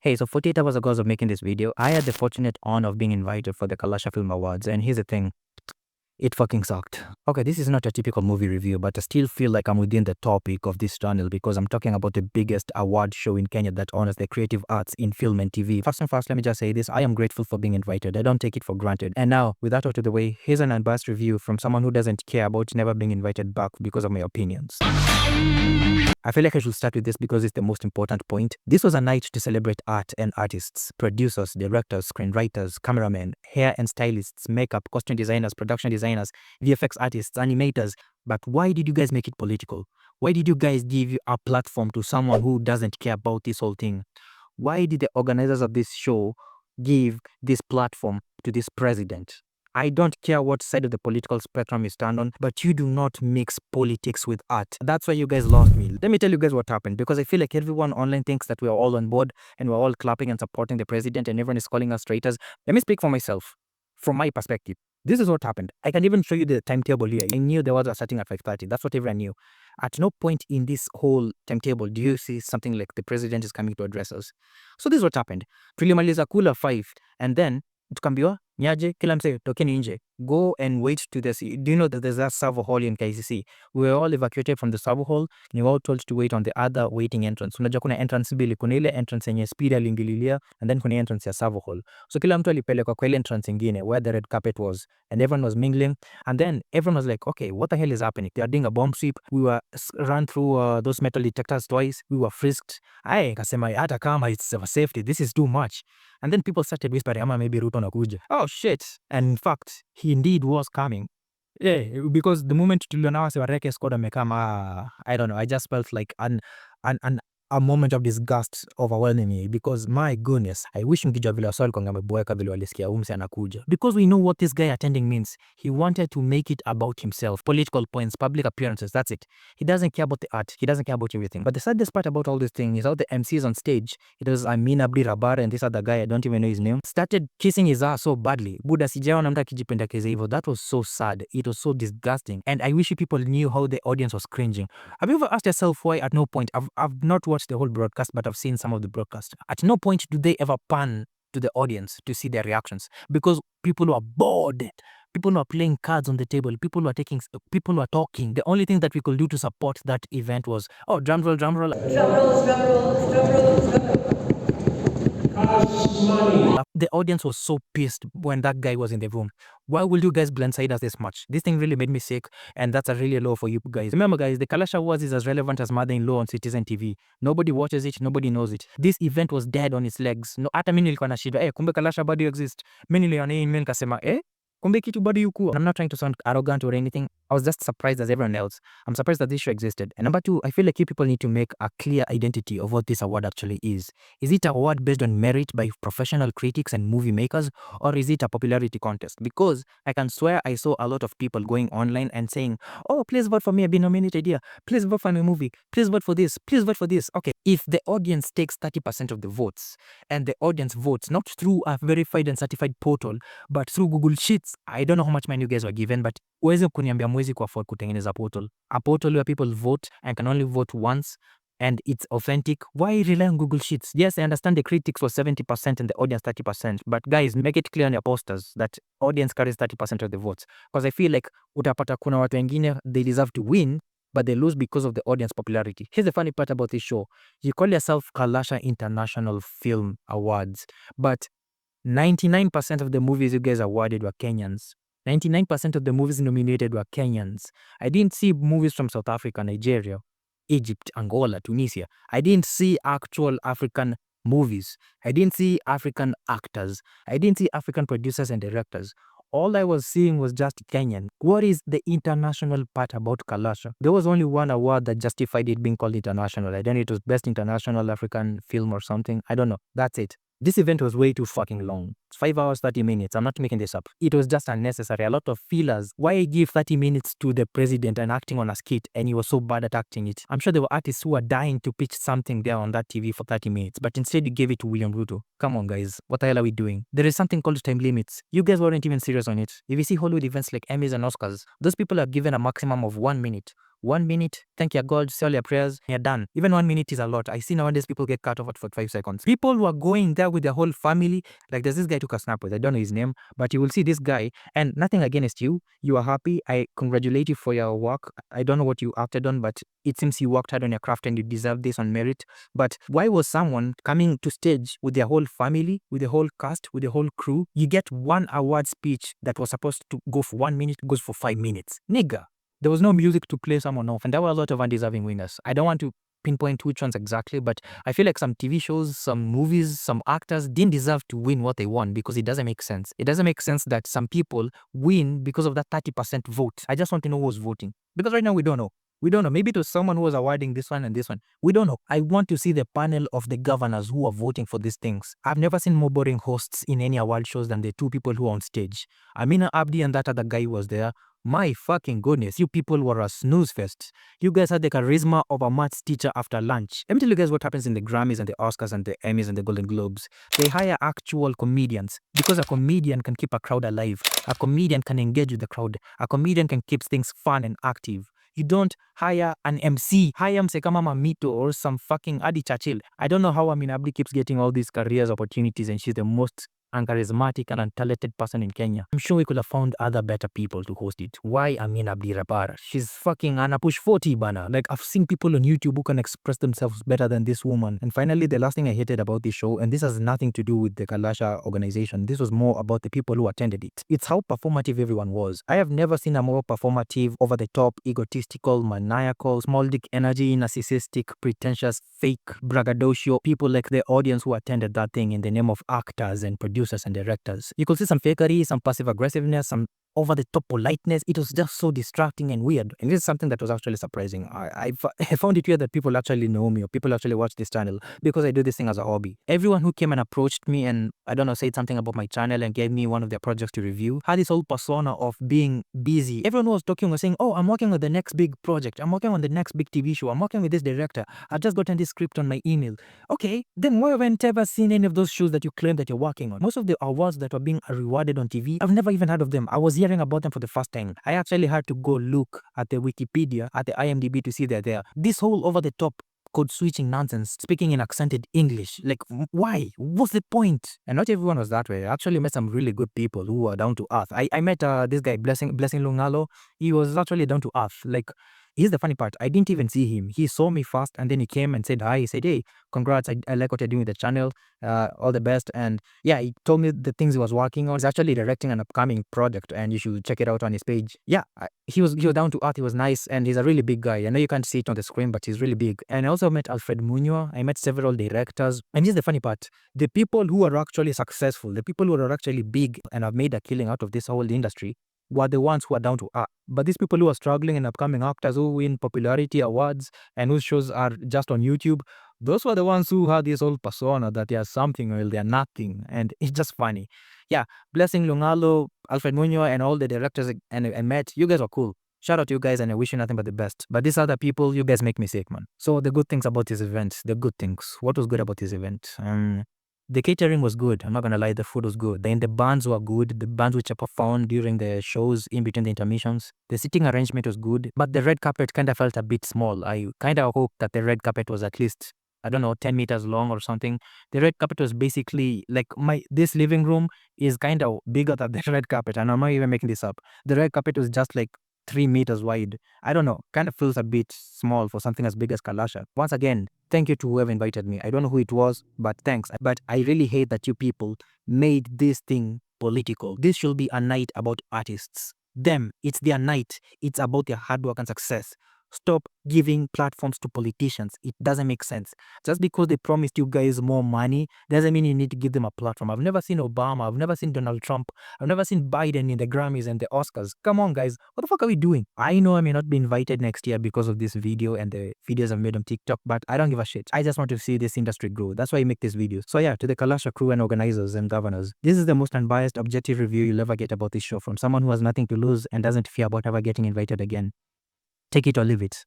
Hey, so 48 hours ago of making this video, I had the fortunate honor of being invited for the Kalasha Film Awards, and here's the thing, it fucking sucked. Okay, this is not a typical movie review, but I still feel like I'm within the topic of this channel because I'm talking about the biggest award show in Kenya that honors the creative arts in film and TV. First and first, let me just say this, I am grateful for being invited. I don't take it for granted. And now, with that out of the way, here's an unbiased review from someone who doesn't care about never being invited back because of my opinions. I feel like I should start with this because it's the most important point. This was a night to celebrate art and artists, producers, directors, screenwriters, cameramen, hair and stylists, makeup, costume designers, production designers, VFX artists, animators. But why did you guys make it political? Why did you guys give a platform to someone who doesn't care about this whole thing? Why did the organizers of this show give this platform to this president? I don't care what side of the political spectrum you stand on, but you do not mix politics with art. That's why you guys lost me. Let me tell you guys what happened, because I feel like everyone online thinks that we are all on board and we're all clapping and supporting the president and everyone is calling us traitors. Let me speak for myself. From my perspective, this is what happened. I can even show you the timetable here. I knew the awards are starting at 5:30. That's what everyone knew. At no point in this whole timetable do you see something like the president is coming to address us. So this is what happened. Tulimaliza kula 5 and then tukaambiwa niaje kila mse tokeni nje, go and wait to the do you know that there's a server hall in KCC? We were all evacuated from the server hall and we were all told to wait on the other waiting entrance. Unajua kuna entrance mbili, kuna ile entrance yenye speed aliingililia and then kuna entrance ya server hall. So kila mtu alipelekwa kwa ile entrance nyingine where the red carpet was and everyone was mingling, and then everyone was like, okay, what the hell is happening? They are doing a bomb sweep. We were run through those metal detectors twice. We were frisked. I kasema hata kama it's for safety, this is too much. And then people started whispering, ama maybe Ruto nakuja. Oh shit. And in fact, he indeed was coming. Yeah, because the moment tuliona wase wareke squad amekama, I don't know, I just felt like a moment of disgust overwhelming me, because my goodness, I wish mkijua vile waswali kwa ngameboeka vile walisikia umse anakuja. Because we know what this guy attending means. He wanted to make it about himself. Political points, public appearances, that's it. He doesn't care about the art. He doesn't care about everything. But the saddest part about all this thing is how the MCs on stage, it was Amin Abdi Rabar and this other guy, I don't even know his name, started kissing his ass so badly. Buda sijaona mtu akijipendekeza hivyo. That was so sad. It was so disgusting. And I wish people knew how the audience was cringing. Have you ever asked yourself why at no point, I've not watched the whole broadcast, but I've seen some of the broadcast. At no point do they ever pan to the audience to see their reactions, because people who are bored, people who are playing cards on the table, people who are talking. The only thing that we could do to support that event was, oh, drum roll, drum roll. Drum rolls, drum rolls, drum rolls, drum rolls. The audience was so pissed when that guy was in the room. Why will you guys blindside us this much? This thing really made me sick, and that's a really low for you guys. Remember guys, the Kalasha Awards is as relevant as Mother-in-Law on Citizen TV. Nobody watches it, nobody knows it. This event was dead on its legs. No, hata mimi nilikuwa na shida, kumbe Kalasha bado exist. Mimi niliona hii email nikasema, kumbe kitu bado yuko. I'm not trying to sound arrogant or anything. I was just surprised as everyone else. I'm surprised that this show existed. And number two, I feel like you people need to make a clear identity of what this award actually is. Is it an award based on merit by professional critics and movie makers, or is it a popularity contest? Because I can swear I saw a lot of people going online and saying, oh, please vote for me, I've been nominated here. Please vote for my movie. Please vote for this. Please vote for this. Okay, if the audience takes 30% of the votes, and the audience votes not through a verified and certified portal, but through Google Sheets, I don't know how much money you guys were given, but uweze kuniambia mwezi kwa afford kutengeneza portal. A portal where people vote and can only vote once and it's authentic. Why rely on Google Sheets? Yes, I understand the critics was 70% and the audience 30%, but guys, make it clear on your posters that audience carries 30% of the votes. Because I feel like utapata kuna watu wengine, they deserve to win, but they lose because of the audience popularity. Here's the funny part about this show. You call yourself Kalasha International Film Awards, but 99% of the movies you guys awarded were Kenyans. 99% of the movies nominated were Kenyans. I didn't see movies from South Africa, Nigeria, Egypt, Angola, Tunisia. I didn't see actual African movies. I didn't see African actors. I didn't see African producers and directors. All I was seeing was just Kenyan. What is the international part about Kalasha? There was only one award that justified it being called international. I don't know, it was Best International African Film or something. I don't know. That's it. This event was way too fucking long. It's 5 hours, 30 minutes. I'm not making this up. It was just unnecessary. A lot of fillers. Why give 30 minutes to the president and acting on a skit and he was so bad at acting it? I'm sure there were artists who were dying to pitch something there on that TV for 30 minutes, but instead you gave it to William Ruto. Come on guys, what the hell are we doing? There is something called time limits. You guys weren't even serious on it. If you see Hollywood events like Emmys and Oscars, those people are given a maximum of 1 minute. 1 minute, thank your God, say all your prayers, you're done. Even 1 minute is a lot. I see nowadays people get cut off at 45 seconds. People who are going there with their whole family, like there's this guy took a snap with, I don't know his name, but you will see this guy, and nothing against you. You are happy. I congratulate you for your work. I don't know what you acted on, but it seems you worked hard on your craft and you deserve this on merit. But why was someone coming to stage with their whole family, with the whole cast, with the whole crew? You get one award speech that was supposed to go for 1 minute, goes for 5 minutes. Nigga. There was no music to play someone off, and there were a lot of undeserving winners. I don't want to pinpoint which ones exactly, but I feel like some TV shows, some movies, some actors didn't deserve to win what they won because it doesn't make sense. It doesn't make sense that some people win because of that 30% vote. I just want to know who was voting, because right now we don't know. We don't know. Maybe it was someone who was awarding this one and this one. We don't know. I want to see the panel of the governors who are voting for these things. I've never seen more boring hosts in any award shows than the two people who are on stage. Amina Abdi and that other guy who was there. My fucking goodness, you people were a snooze fest. You guys had the charisma of a maths teacher after lunch. Let me tell you guys what happens in the Grammys and the Oscars and the Emmys and the Golden Globes. They hire actual comedians because a comedian can keep a crowd alive. A comedian can engage with the crowd. A comedian can keep things fun and active. You don't hire an MC. Hire Msekama Mamito or some fucking Adi Churchill. I don't know how Amina Abdi keeps getting all these careers opportunities and she's the most uncharismatic and untalented person in Kenya. I'm sure we could have found other better people to host it. Why Amina Abdi Rapara? She's fucking Anna push 40 bana. Like, I've seen people on YouTube who can express themselves better than this woman. And finally, the last thing I hated about this show, and this has nothing to do with the Kalasha organization, this was more about the people who attended it. It's how performative everyone was. I have never seen a more performative, over the top, egotistical, maniacal, small dick energy, narcissistic, pretentious, fake, braggadocio people like the audience who attended that thing in the name of actors and producers and directors. You could see some fakery, some passive aggressiveness, some over-the-top politeness. It was just so distracting and weird. And this is something that was actually surprising. I found it weird that people actually know me or people actually watch this channel because I do this thing as a hobby. Everyone who came and approached me and, I don't know, said something about my channel and gave me one of their projects to review had this whole persona of being busy. Everyone who was talking was saying, oh, I'm working on the next big project. I'm working on the next big TV show. I'm working with this director. I've just gotten this script on my email. Okay, then why haven't I ever seen any of those shows that you claim that you're working on? Most of the awards that were being rewarded on TV, I've never even heard of them. I was hearing about them for the first time. I actually had to go look at the Wikipedia, at the IMDb to see they're there. This whole over-the-top code switching nonsense, speaking in accented English. Like, why? What's the point? And not everyone was that way. I actually met some really good people who were down to earth. I met this guy, Blessing Lungalo. He was actually down to earth. Like, here's the funny part. I didn't even see him. He saw me first and then he came and said hi. He said, hey, congrats. I like what you're doing with the channel. All the best. And yeah, he told me the things he was working on. He's actually directing an upcoming project and you should check it out on his page. Yeah, he was down to earth. He was nice and he's a really big guy. I know you can't see it on the screen, but he's really big. And I also met Alfred Munoz. I met several directors. And here's the funny part. The people who are actually successful, the people who are actually big and have made a killing out of this whole industry were the ones who are down to earth. But these people who are struggling and upcoming actors who win popularity awards and whose shows are just on YouTube, those were the ones who had this whole persona that they are something while they are nothing. And it's just funny. Yeah, Blessing Lungalo, Alfred Munoz, and all the directors and I met, you guys are cool. Shout out to you guys and I wish you nothing but the best. But these other people, you guys make me sick, man. So the good things about this event, the good things. What was good about this event? The catering was good. I'm not gonna lie, the food was good. Then the bands were good. The bands which I performed during the shows in between the intermissions. The seating arrangement was good, but the red carpet kind of felt a bit small. I kind of hoped that the red carpet was at least, I don't know, 10 meters long or something. The red carpet was basically like this living room is kind of bigger than the red carpet, and I'm not even making this up. The red carpet was just like 3 meters wide. I don't know, kind of feels a bit small for something as big as Kalasha. Once again, thank you to whoever invited me. I don't know who it was, but thanks. But I really hate that you people made this thing political. This should be a night about artists. Them, it's their night. It's about their hard work and success. Stop giving platforms to politicians. It doesn't make sense. Just because they promised you guys more money doesn't mean you need to give them a platform. I've never seen Obama. I've never seen Donald Trump. I've never seen Biden in the Grammys and the Oscars. Come on, guys. What the fuck are we doing? I know I may not be invited next year because of this video and the videos I've made on TikTok, but I don't give a shit. I just want to see this industry grow. That's why I make these videos. So yeah, to the Kalasha crew and organizers and governors, this is the most unbiased, objective review you'll ever get about this show from someone who has nothing to lose and doesn't fear about ever getting invited again. Take it or leave it.